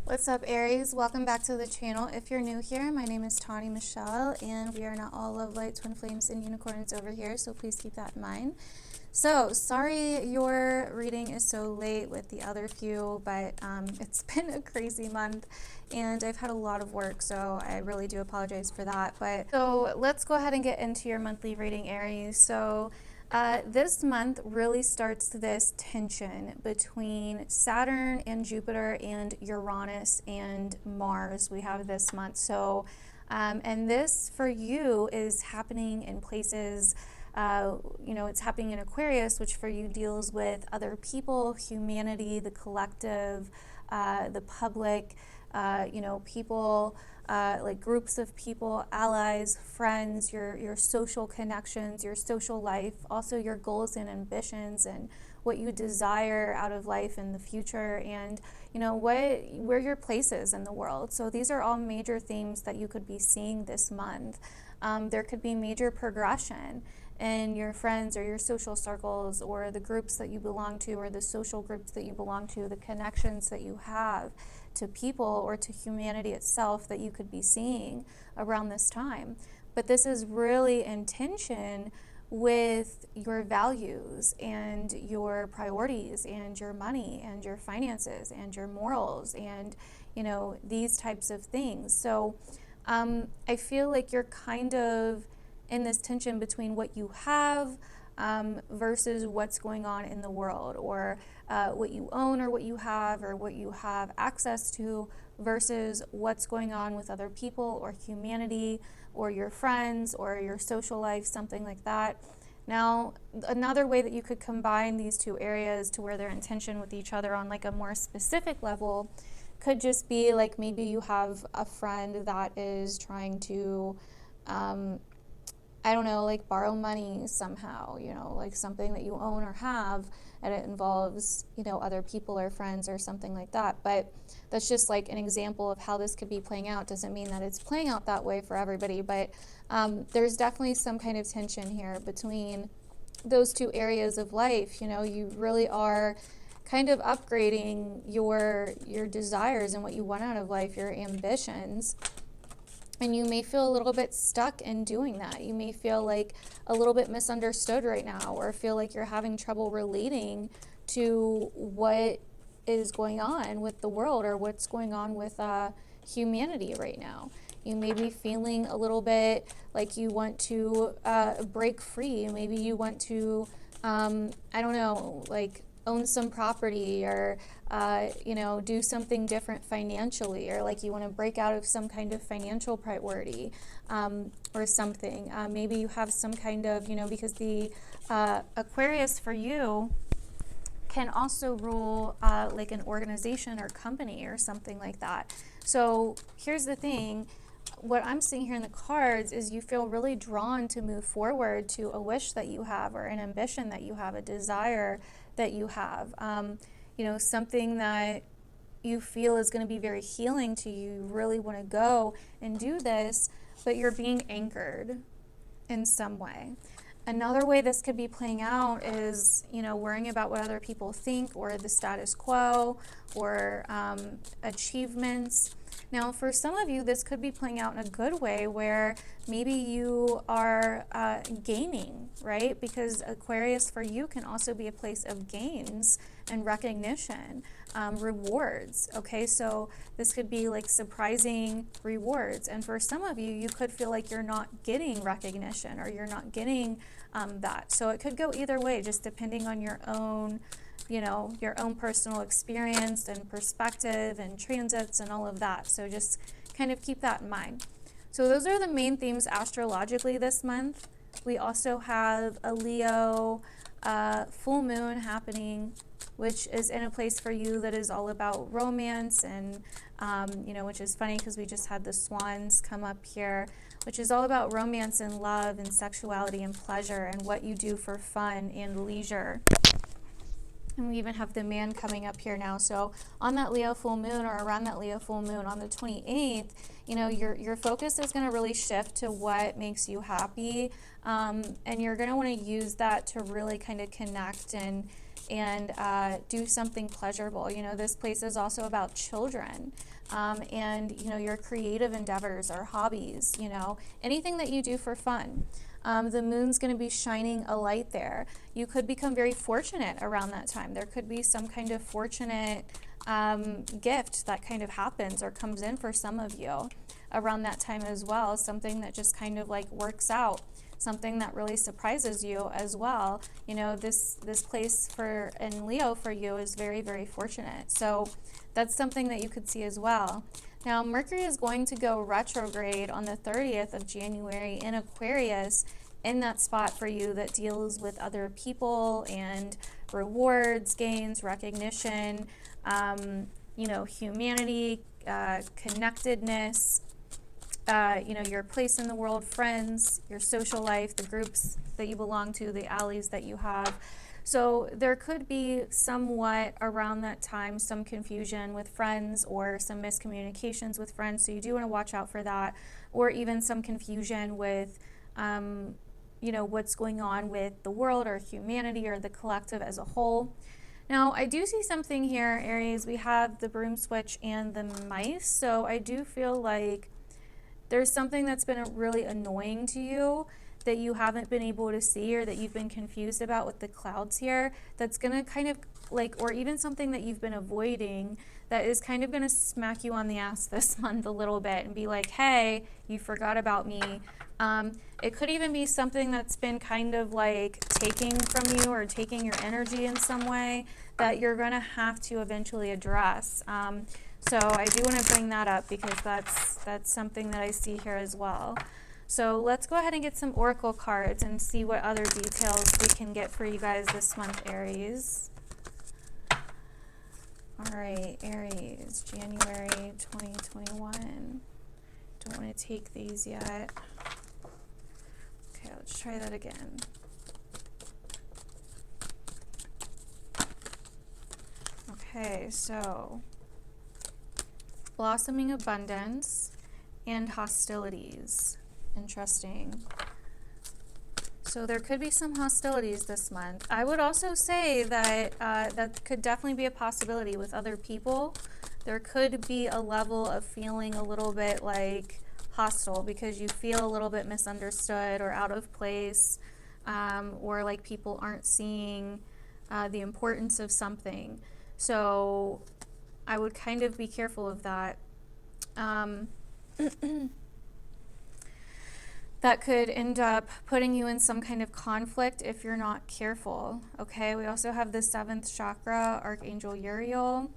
What's up, Aries? Welcome back to the channel. If you're new here, my name is Tawny Michelle, and we are not all love, light, twin flames, and unicorns over here, so please keep that in mind. So, sorry your reading is so late with the other few, but it's been a crazy month, and I've had a lot of work, so I really do apologize for that. But so let's go ahead and get into your monthly reading, Aries. So, this month really starts this tension between Saturn and Jupiter and Uranus and Mars. We have this month. So, and this for you is happening in places, it's happening in Aquarius, which for you deals with other people, humanity, the collective, the public, people, like groups of people, allies, friends, your social connections, your social life, also your goals and ambitions and what you desire out of life in the future, and where your place is in the world. So these are all major themes that you could be seeing this month. There could be major progression in your friends or your social circles or the groups that you belong to or the social groups that you belong to, the connections that you have to people or to humanity itself that you could be seeing around this time. But this is really in tension with your values and your priorities and your money and your finances and your morals and these types of things. So I feel like you're kind of in this tension between what you have versus what's going on in the world, or what you own or what you have access to versus what's going on with other people or humanity or your friends or your social life, something like that. Now, another way that you could combine these two areas to where they're in tension with each other on like a more specific level could just be like maybe you have a friend that is trying to like borrow money somehow, like something that you own or have, and it involves, other people or friends or something like that. But that's just like an example of how this could be playing out. Doesn't mean that it's playing out that way for everybody, but there's definitely some kind of tension here between those two areas of life. You really are kind of upgrading your desires and what you want out of life, your ambitions. And you may feel a little bit stuck in doing that. You may feel like a little bit misunderstood right now, or feel like you're having trouble relating to what is going on with the world or what's going on with humanity right now. You may be feeling a little bit like you want to break free. Maybe you want to, own some property or, do something different financially, or like you want to break out of some kind of financial priority or something. Maybe you have some kind of, because the Aquarius for you can also rule like an organization or company or something like that. So here's the thing. What I'm seeing here in the cards is you feel really drawn to move forward to a wish that you have, or an ambition that you have, a desire that you have, something that you feel is going to be very healing to you. You really want to go and do this, but you're being anchored in some way. Another way this could be playing out is, worrying about what other people think, or the status quo, or achievements. Now, for some of you, this could be playing out in a good way where maybe you are gaining, right? Because Aquarius for you can also be a place of gains and recognition, rewards, okay? So this could be like surprising rewards. And for some of you, you could feel like you're not getting recognition, or you're not getting that. So it could go either way, just depending on your own personal experience and perspective and transits and all of that. So just kind of keep that in mind. So those are the main themes astrologically this month. We also have a Leo full moon happening, which is in a place for you that is all about romance, and which is funny because we just had the swans come up here, which is all about romance and love and sexuality and pleasure and what you do for fun and leisure. And we even have the man coming up here now. So on that Leo full moon, or around that Leo full moon on the 28th, your focus is going to really shift to what makes you happy. And you're going to want to use that to really kind of connect and and do something pleasurable. You know, this place is also about children, and, you know, your creative endeavors or hobbies, you know, anything that you do for fun. The moon's going to be shining a light there. You could become very fortunate around that time. There could be some kind of fortunate gift that kind of happens or comes in for some of you around that time as well. Something that just kind of like works out, something that really surprises you as well. You know, this place for in Leo for you is very, very fortunate. So that's something that you could see as well. Now, Mercury is going to go retrograde on the 30th of January in Aquarius, in that spot for you that deals with other people and rewards, gains, recognition, you know, humanity, connectedness, you know, your place in the world, friends, your social life, the groups that you belong to, the allies that you have. So there could be somewhat around that time some confusion with friends or some miscommunications with friends. So you do want to watch out for that, or even some confusion with, you know, what's going on with the world or humanity or the collective as a whole. Now, I do see something here, Aries. We have the broom switch and the mice. So I do feel like there's something that's been really annoying to you that you haven't been able to see, or that you've been confused about with the clouds here, that's going to kind of like, or even something that you've been avoiding that is kind of going to smack you on the ass this month a little bit and be like, hey, you forgot about me. It could even be something that's been kind of like taking from you or taking your energy in some way that you're going to have to eventually address. So I do want to bring that up because that's something that I see here as well. So let's go ahead and get some oracle cards and see what other details we can get for you guys this month, Aries. All right, Aries, January 2021. Don't want to take these yet. Okay, let's try that again. Okay, so blossoming abundance and hostilities. Interesting. So there could be some hostilities this month. I would also say that that could definitely be a possibility with other people. There could be a level of feeling a little bit like hostile because you feel a little bit misunderstood or out of place, or like people aren't seeing the importance of something. So I would kind of be careful of that. That could end up putting you in some kind of conflict if you're not careful. Okay, we also have the 7th chakra, Archangel Uriel,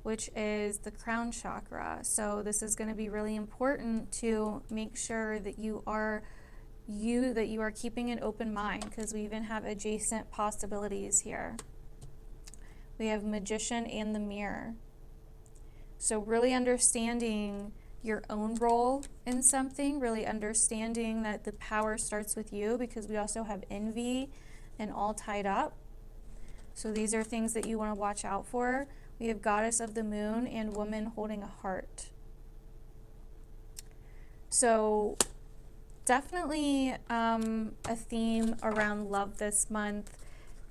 which is the crown chakra. So this is going to be really important to make sure that you are keeping an open mind, because we even have adjacent possibilities here. We have Magician and the Mirror. So really understanding your own role in something, really understanding that the power starts with you, because we also have envy and all tied up. So these are things that you want to watch out for. We have Goddess of the Moon and Woman Holding a Heart. So definitely a theme around love this month.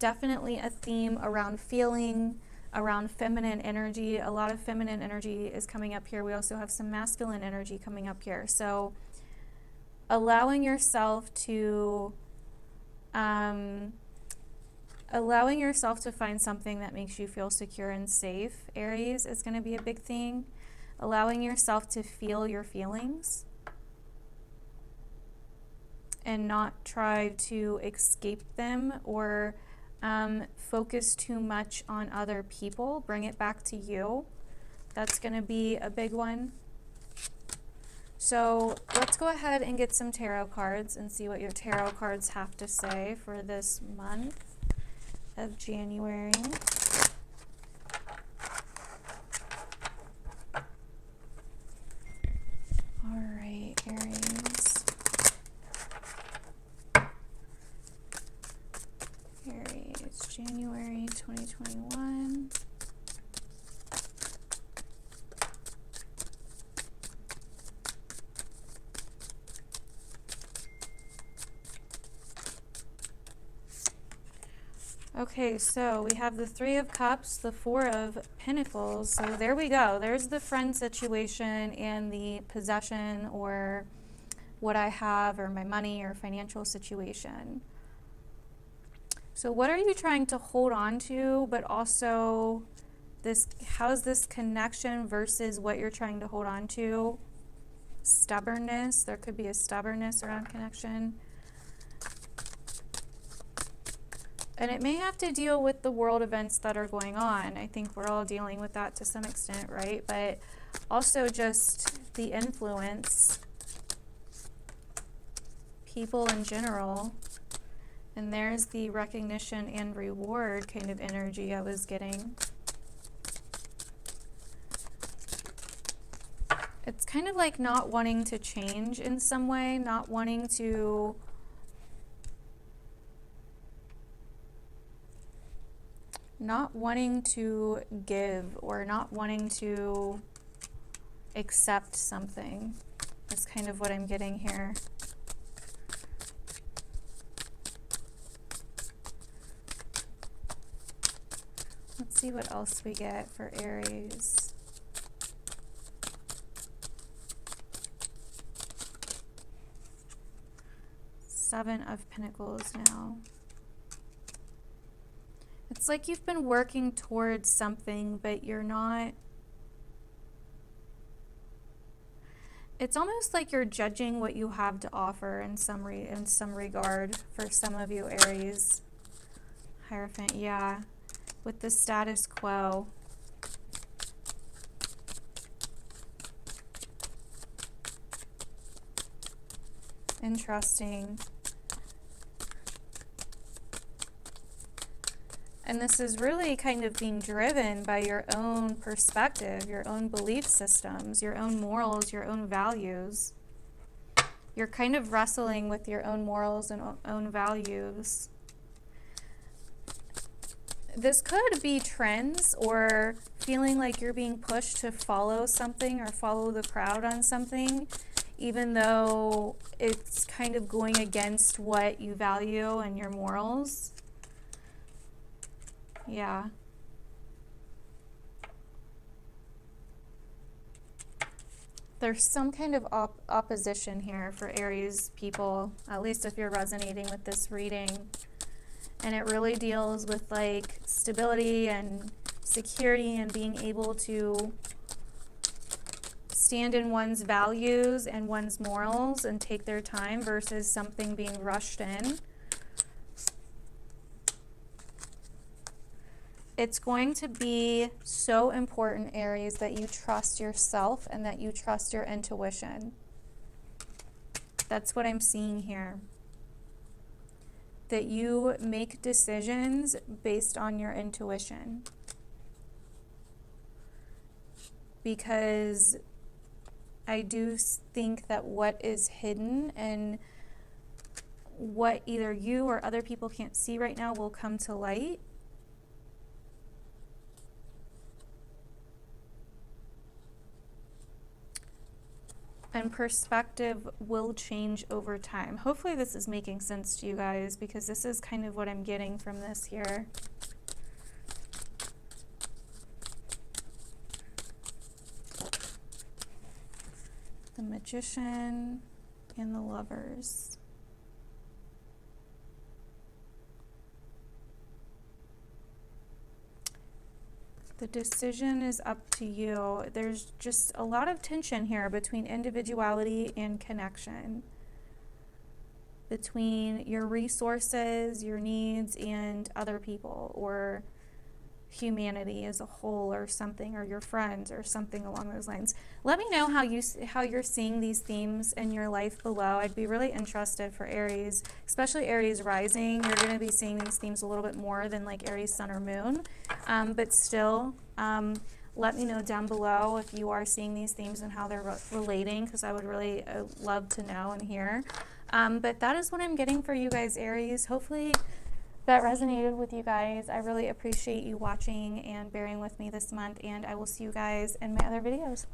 Definitely a theme around feeling, around feminine energy. A lot of feminine energy is coming up here. We also have some masculine energy coming up here. So allowing yourself to find something that makes you feel secure and safe, Aries, is going to be a big thing. Allowing yourself to feel your feelings and not try to escape them or focus too much on other people. Bring it back to you. That's going to be a big one. So let's go ahead and get some tarot cards and see what your tarot cards have to say for this month of January. All right, Aries. Aries, January 2021. Okay, so we have the Three of Cups, the Four of Pentacles. So there we go. There's the friend situation and the possession or what I have or my money or financial situation. So what are you trying to hold on to, but also how's this connection versus what you're trying to hold on to? Stubbornness. There could be a stubbornness around connection. And it may have to deal with the world events that are going on. I think we're all dealing with that to some extent, right? But also just the influence, people in general. And there's the recognition and reward kind of energy I was getting. It's kind of like not wanting to change in some way, not wanting to give or not wanting to accept something is kind of what I'm getting here. Let's see what else we get for Aries. Seven of Pentacles now. It's like you've been working towards something, but you're not. It's almost like you're judging what you have to offer in some regard for some of you Aries. Hierophant, yeah. With the status quo. Interesting. And this is really kind of being driven by your own perspective, your own belief systems, your own morals, your own values. You're kind of wrestling with your own morals and own values. This could be trends or feeling like you're being pushed to follow something or follow the crowd on something, even though it's kind of going against what you value and your morals. Yeah. There's some kind of opposition here for Aries people, at least if you're resonating with this reading. And it really deals with like stability and security and being able to stand in one's values and one's morals and take their time versus something being rushed in. It's going to be so important, Aries, that you trust yourself and that you trust your intuition. That's what I'm seeing here. That you make decisions based on your intuition. Because I do think that what is hidden and what either you or other people can't see right now will come to light. And perspective will change over time. Hopefully this is making sense to you guys, because this is kind of what I'm getting from this here. The Magician and the Lovers. The decision is up to you. There's just a lot of tension here between individuality and connection. Between your resources, your needs, and other people, or humanity as a whole, or something, or your friends, or something along those lines. Let me know how you're seeing these themes in your life below. I'd be really interested for Aries, especially Aries rising. You're going to be seeing these themes a little bit more than like Aries sun or moon, but still, let me know down below if you are seeing these themes and how they're relating, because I would really love to know and hear. But that is what I'm getting for you guys, Aries. Hopefully that resonated with you guys. I really appreciate you watching and bearing with me this month, and I will see you guys in my other videos.